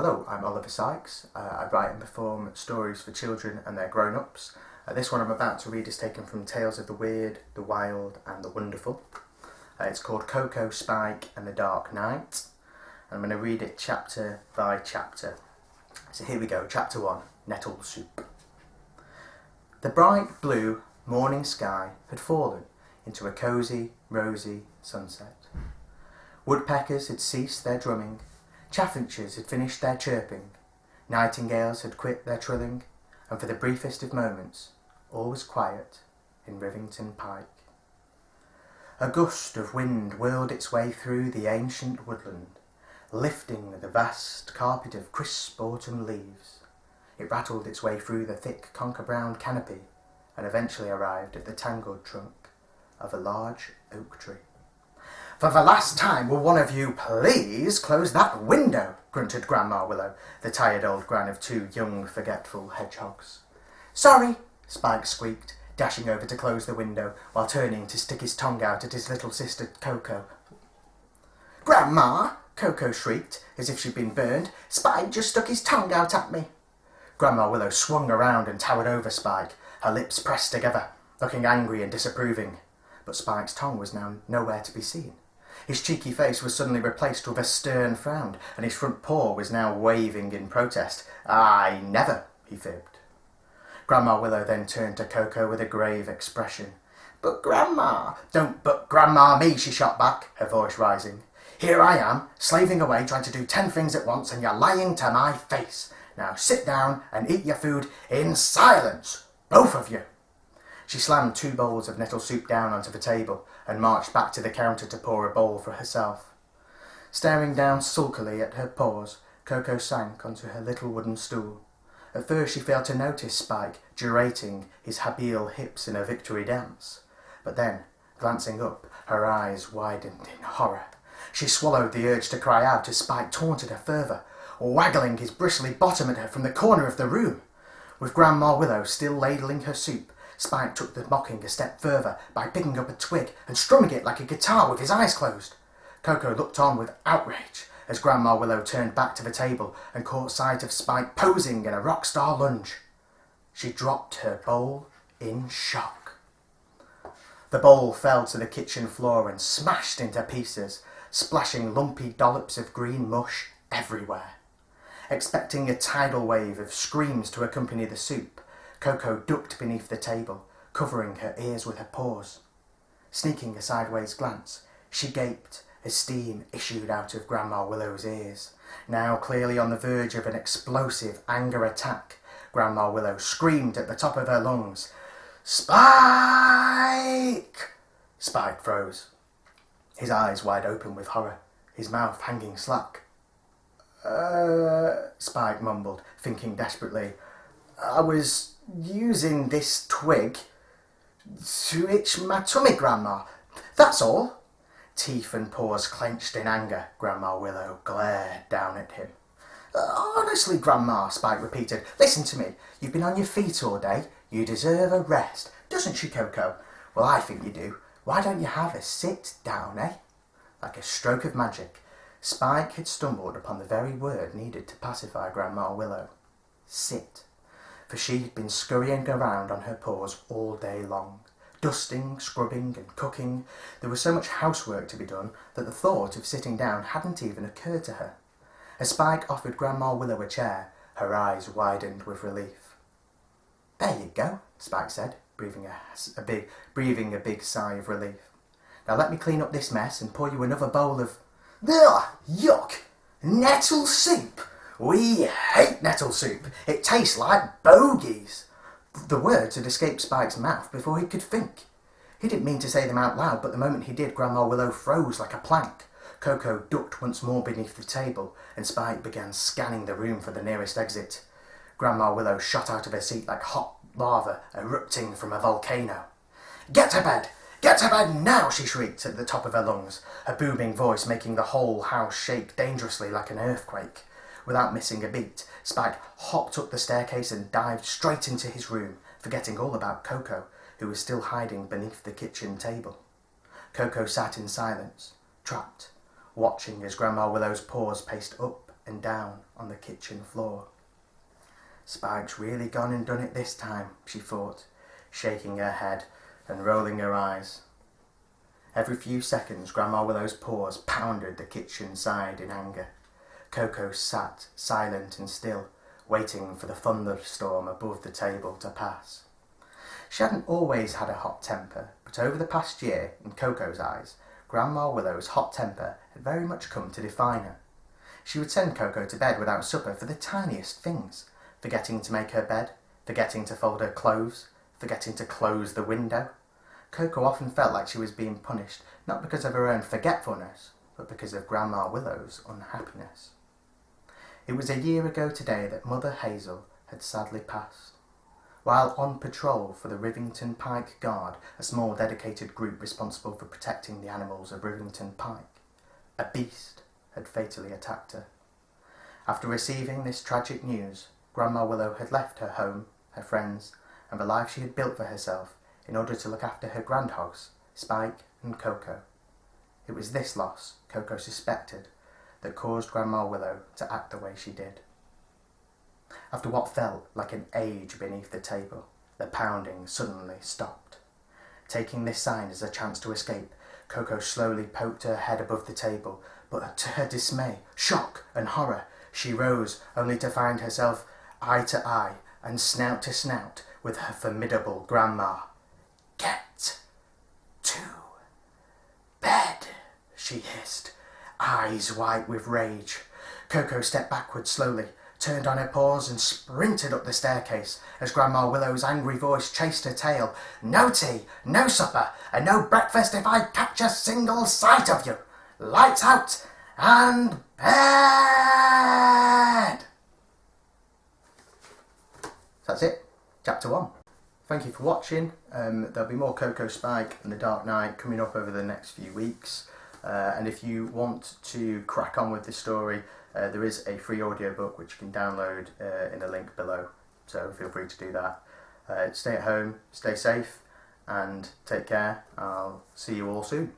Hello, I'm Oliver Sykes. I write and perform stories for children and their grown-ups. This one I'm about to read is taken from Tales of the Weird, the Wild and the Wonderful. It's called Coco, Spike and the Dark Night. And I'm going to read it chapter by chapter. So here we go, chapter 1, Nettle Soup. The bright blue morning sky had fallen into a cosy, rosy sunset. Woodpeckers had ceased their drumming. Chaffinches had finished their chirping, nightingales had quit their trilling, and for the briefest of moments all was quiet in Rivington Pike. A gust of wind whirled its way through the ancient woodland, lifting the vast carpet of crisp autumn leaves. It rattled its way through the thick conker-brown canopy and eventually arrived at the tangled trunk of a large oak tree. "For the last time, will one of you please close that window?" grunted Grandma Willow, the tired old gran of two young, forgetful hedgehogs. "Sorry," Spike squeaked, dashing over to close the window while turning to stick his tongue out at his little sister Coco. "Grandma!" Coco shrieked, as if she'd been burned. "Spike just stuck his tongue out at me." Grandma Willow swung around and towered over Spike, her lips pressed together, looking angry and disapproving. But Spike's tongue was now nowhere to be seen. His cheeky face was suddenly replaced with a stern frown, and his front paw was now waving in protest. "I never," he fibbed. Grandma Willow then turned to Coco with a grave expression. "But Grandma—" "Don't but Grandma me," she shot back, her voice rising. "Here I am, slaving away, trying to do 10 things at once, and you're lying to my face. Now sit down and eat your food in silence, both of you." She slammed 2 bowls of nettle soup down onto the table and marched back to the counter to pour a bowl for herself. Staring down sulkily at her paws, Coco sank onto her little wooden stool. At first she failed to notice Spike gyrating his habile hips in a victory dance. But then, glancing up, her eyes widened in horror. She swallowed the urge to cry out as Spike taunted her further, waggling his bristly bottom at her from the corner of the room. With Grandma Willow still ladling her soup, Spike took the mocking a step further by picking up a twig and strumming it like a guitar with his eyes closed. Coco looked on with outrage as Grandma Willow turned back to the table and caught sight of Spike posing in a rock star lunge. She dropped her bowl in shock. The bowl fell to the kitchen floor and smashed into pieces, splashing lumpy dollops of green mush everywhere. Expecting a tidal wave of screams to accompany the soup, Coco ducked beneath the table, covering her ears with her paws. Sneaking a sideways glance, she gaped as steam issued out of Grandma Willow's ears. Now clearly on the verge of an explosive anger attack, Grandma Willow screamed at the top of her lungs. "Spike!" Spike froze, his eyes wide open with horror, his mouth hanging slack. Spike mumbled, thinking desperately. "I was using this twig to itch my tummy, Grandma. That's all." Teeth and paws clenched in anger, Grandma Willow glared down at him. "Honestly, Grandma," Spike repeated. "Listen to me. You've been on your feet all day. You deserve a rest. Doesn't she, Coco?" "Well, I think you do. Why don't you have a sit down, eh?" Like a stroke of magic, Spike had stumbled upon the very word needed to pacify Grandma Willow. Sit. For she had been scurrying around on her paws all day long, dusting, scrubbing and cooking. There was so much housework to be done that the thought of sitting down hadn't even occurred to her. As Spike offered Grandma Willow a chair, her eyes widened with relief. "There you go," Spike said, breathing a big sigh of relief. "Now let me clean up this mess and pour you another bowl of—" "Ugh, yuck! Nettle soup! We hate nettle soup. It tastes like bogies." The words had escaped Spike's mouth before he could think. He didn't mean to say them out loud, but the moment he did, Grandma Willow froze like a plank. Coco ducked once more beneath the table, and Spike began scanning the room for the nearest exit. Grandma Willow shot out of her seat like hot lava erupting from a volcano. "Get to bed! Get to bed now!" she shrieked at the top of her lungs, her booming voice making the whole house shake dangerously like an earthquake. Without missing a beat, Spike hopped up the staircase and dived straight into his room, forgetting all about Coco, who was still hiding beneath the kitchen table. Coco sat in silence, trapped, watching as Grandma Willow's paws paced up and down on the kitchen floor. Spike's really gone and done it this time, she thought, shaking her head and rolling her eyes. Every few seconds, Grandma Willow's paws pounded the kitchen side in anger. Coco sat silent and still, waiting for the thunderstorm above the table to pass. She hadn't always had a hot temper, but over the past year, in Coco's eyes, Grandma Willow's hot temper had very much come to define her. She would send Coco to bed without supper for the tiniest things, forgetting to make her bed, forgetting to fold her clothes, forgetting to close the window. Coco often felt like she was being punished, not because of her own forgetfulness, but because of Grandma Willow's unhappiness. It was a year ago today that Mother Hazel had sadly passed. While on patrol for the Rivington Pike Guard, a small dedicated group responsible for protecting the animals of Rivington Pike, a beast had fatally attacked her. After receiving this tragic news, Grandma Willow had left her home, her friends, and the life she had built for herself in order to look after her grandhogs, Spike and Coco. It was this loss, Coco suspected, that caused Grandma Willow to act the way she did. After what felt like an age beneath the table, the pounding suddenly stopped. Taking this sign as a chance to escape, Coco slowly poked her head above the table, but to her dismay, shock and horror, she rose only to find herself eye to eye and snout to snout with her formidable grandma. "Get to bed," she hissed, eyes white with rage. Coco stepped backward slowly, turned on her paws and sprinted up the staircase as Grandma Willow's angry voice chased her tail. "No tea, no supper, and no breakfast if I catch a single sight of you. Lights out and bed!" That's it. Chapter 1. Thank you for watching. There'll be more Coco, Spike and the Dark Knight coming up over the next few weeks. And if you want to crack on with the story, there is a free audiobook which you can download in the link below. So feel free to do that. Stay at home, stay safe, and take care. I'll see you all soon.